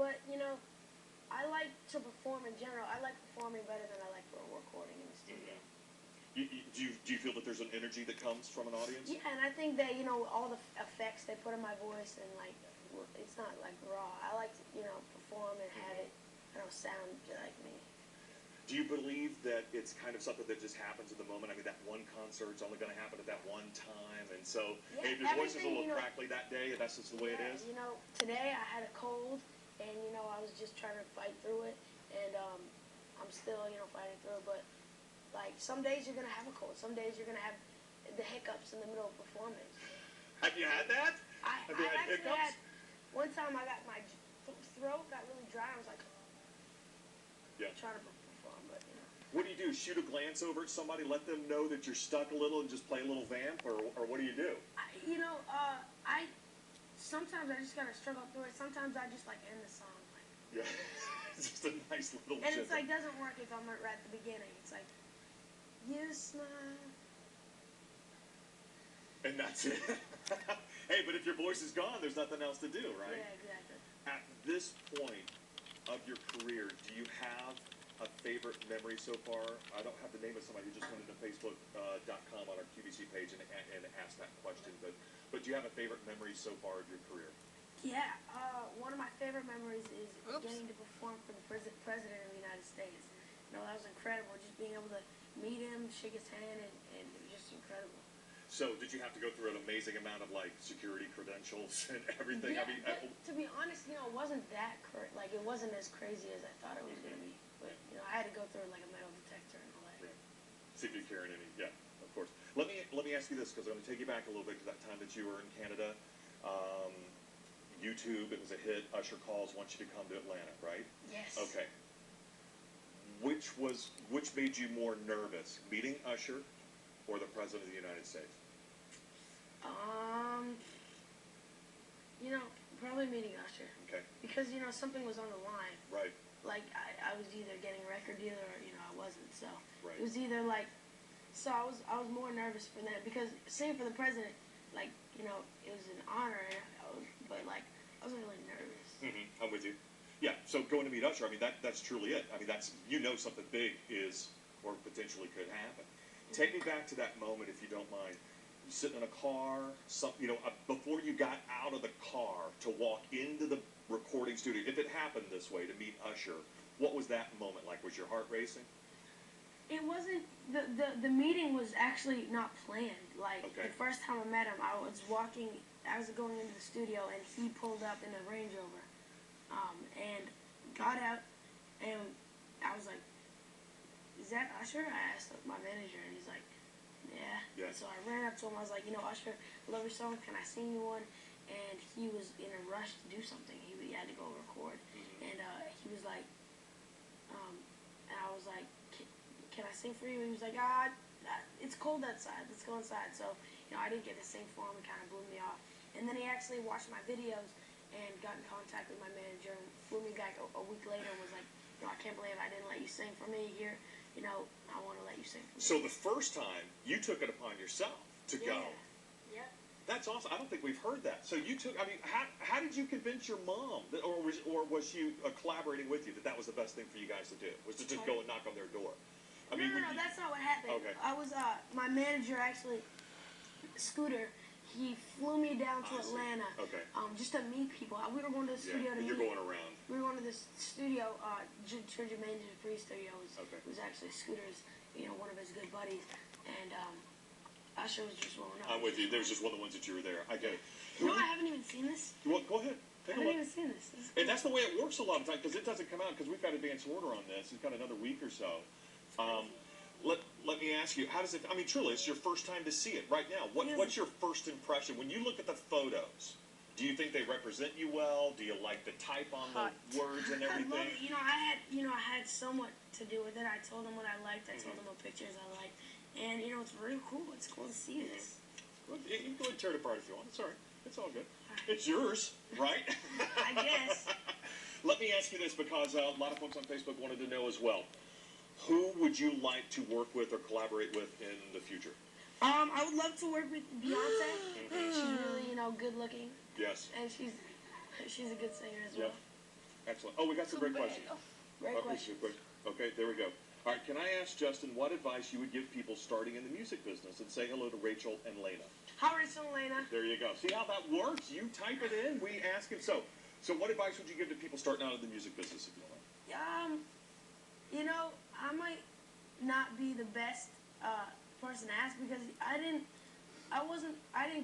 but, I like to perform in general. I like performing better than I like recording in the studio. Do you feel that there's an energy that comes from an audience? Yeah, and I think that, all the effects they put in my voice and, like, it's not, like, raw. I like to, perform and have it, sound like me. Do you believe that it's kind of something that just happens in the moment? I mean, that one concert's only going to happen at that one time, and so yeah, maybe your voice is a little crackly that day, and that's just the way it is? Today I had a cold, and, I was just trying to fight through it, and I'm still, fighting through it, but, like, some days you're going to have a cold. Some days you're going to have the hiccups in the middle of performance. Have you had that? Have you had hiccups? One time I got my throat got really dry. I was like, trying to perform, but What do you do? Shoot a glance over at somebody, let them know that you're stuck a little, and just play a little vamp, or what do you do? I sometimes I just gotta struggle through it. Sometimes I just like end the song. Yeah, it's just a nice little. And it's like doesn't work if I'm right at the beginning. It's like you smile. And that's it. Hey, but if your voice is gone, there's nothing else to do, right? Yeah, exactly. At this point of your career, do you have a favorite memory so far? I don't have the name of somebody who just went into Facebook.com on our QVC page and asked that question, but do you have a favorite memory so far of your career? Yeah, one of my favorite memories is getting to perform for the President of the United States. That was incredible, just being able to meet him, shake his hand, and it was just incredible. So, did you have to go through an amazing amount of, like, security credentials and everything? Yeah, but to be honest, it wasn't that it wasn't as crazy as I thought it was going to be. But, I had to go through, like, a metal detector and all that. Right. See if you're carrying any, yeah, of course. Let me ask you this, because I'm going to take you back a little bit to that time that you were in Canada. YouTube, it was a hit. Usher Calls wants you to come to Atlanta, right? Yes. Okay. Which made you more nervous, meeting Usher or the President of the United States? Probably meeting Usher. Okay. Because, something was on the line. Right. Like, I was either getting a record deal or, I wasn't. So right. It was either, like, so I was more nervous for that. Because singing for the President, like, it was an honor. But, like, I wasn't really nervous. Mm-hmm. I'm with you. Yeah, so going to meet Usher, I mean, that's truly it. I mean, something big is or potentially could happen. Take me back to that moment, if you don't mind. You sitting in a car, before you got out of the car to walk into the recording studio, if it happened this way, to meet Usher, what was that moment like? Was your heart racing? It wasn't, the meeting was actually not planned. Like, okay. The first time I met him, I was going into the studio, and he pulled up in a Range Rover, and got out, and I was like, is that Usher? I asked my manager, and he's like, yeah. So I ran up to him. I was like, Usher, I love your song. Can I sing you one? And he was in a rush to do something. He had to go record. Mm-hmm. And he was like, and I was like, can I sing for you? And he was like, it's cold outside. Let's go inside. So, I didn't get to sing for him. It kind of blew me off. And then he actually watched my videos and got in contact with my manager and flew me back a week later and was like, I can't believe I didn't let you sing for me here. I want to let you sing for me. So the first time, you took it upon yourself to go. Yeah. That's awesome. I don't think we've heard that. So you took, how did you convince your mom, or was she collaborating with you, that was the best thing for you guys to do, was to just go and knock on their door? No, that's not what happened. Okay. I was, my manager actually, Scooter, he flew me down to Atlanta. Okay. Just to meet people. We were going to the studio to meet. You're going around. We were going to this studio, Jermaine Free Studio was actually Scooter's, one of his good buddies, and Usher was just rolling up. I'm with you. There was just one of the ones that you were there. I get it. I haven't even seen this. Well, go ahead. I haven't even seen this. And that's the way it works a lot of times, because it doesn't come out, because we've got advance order on this. It's got another week or so. Let me ask you, how does it, truly, it's your first time to see it right now. What's your first impression? When you look at the photos, do you think they represent you well? Do you like the type on the words and everything? I love it. I had somewhat to do with it. I told them what I liked. I told them what pictures I liked. And, it's really cool. It's cool to see this. Well, you can go ahead and tear it apart if you want. It's all right. It's all good. It's yours, right? I guess. Let me ask you this, because a lot of folks on Facebook wanted to know as well. Who would you like to work with or collaborate with in the future? I would love to work with Beyonce. She's really, good looking. Yes. And she's a good singer as well. Excellent. Oh, we got some great questions. Great Okay, question. okay, there we go. All right, can I ask Justin what advice you would give people starting in the music business? And say hello to Rachel and Lena. Hi, Rachel and Lena. There you go. See how that works? You type it in, we ask him. So what advice would you give to people starting out in the music business, if you don't mind? You know, I might not be the best person to ask because I didn't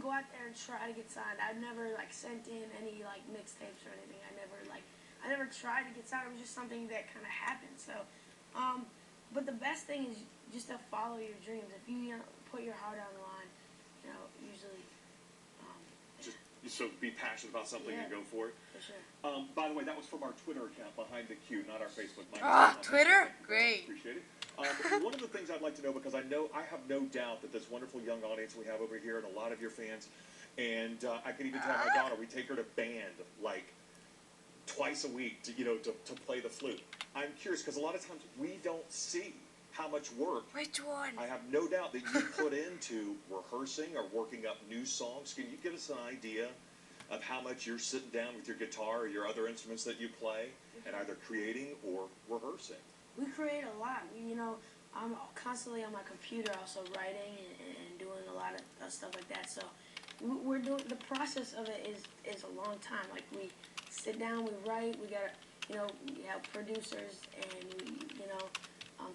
go out there and try to get signed. I never like sent in any like mixtapes or anything. I never tried to get signed. It was just something that kind of happened. So, but the best thing is just to follow your dreams. If you, put your heart on the line, usually. So be passionate about something and go for it. For sure. By the way, that was from our Twitter account, Behind the Q, not our Facebook. Twitter? Great. Appreciate it. One of the things I'd like to know, because I have no doubt that this wonderful young audience we have over here and a lot of your fans, and I can even tell my daughter, we take her to band like twice a week to play the flute. I'm curious because a lot of times we don't see how much work Which one? I have no doubt that you put into rehearsing or working up new songs. Can you give us an idea of how much you're sitting down with your guitar or your other instruments that you play and either creating or rehearsing? We create a lot. I'm constantly on my computer also writing and doing a lot of stuff like that. So we're doing, the process of it is a long time. Like we sit down, we write, we have producers, and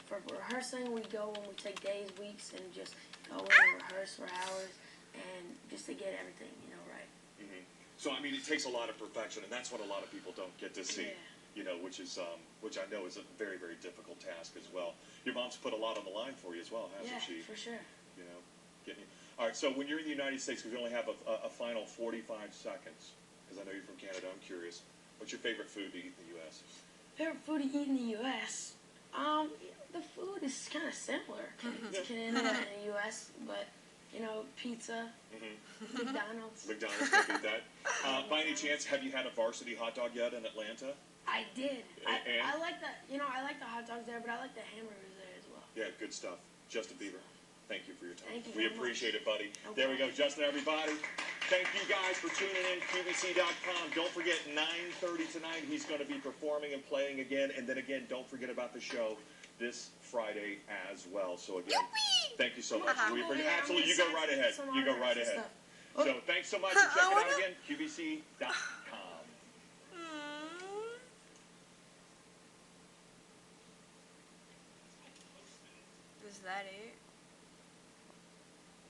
for rehearsing, we go and we take days, weeks, and just go in and rehearse for hours, and just to get everything, right. Mm-hmm. So, I mean, it takes a lot of perfection, and that's what a lot of people don't get to see, which I know is a very, very difficult task as well. Your mom's put a lot on the line for you as well, hasn't she? Yeah, for sure. Getting you. All right, so when you're in the United States, because we only have a final 45 seconds, because I know you're from Canada, I'm curious, what's your favorite food to eat in the U.S.? Favorite food to eat in the U.S.? The food is kind of similar to Canada and the U.S., but, pizza, McDonald's. McDonald's can beat that. By any chance, have you had a varsity hot dog yet in Atlanta? I did. And? I like I like the hot dogs there, but I like the hamburgers there as well. Yeah, good stuff. Justin Bieber, thank you for your time. Thank you We very appreciate it, buddy. No There we go, problem. Justin, everybody. Thank you guys for tuning in, QVC.com. Don't forget, 9:30 tonight, he's going to be performing and playing again. And then again, don't forget about the show this Friday as well. So again, thank you so much. We appreciate it. Absolutely, you go right ahead. You go right ahead. So thanks so much for checking out again, QVC.com. Is that it?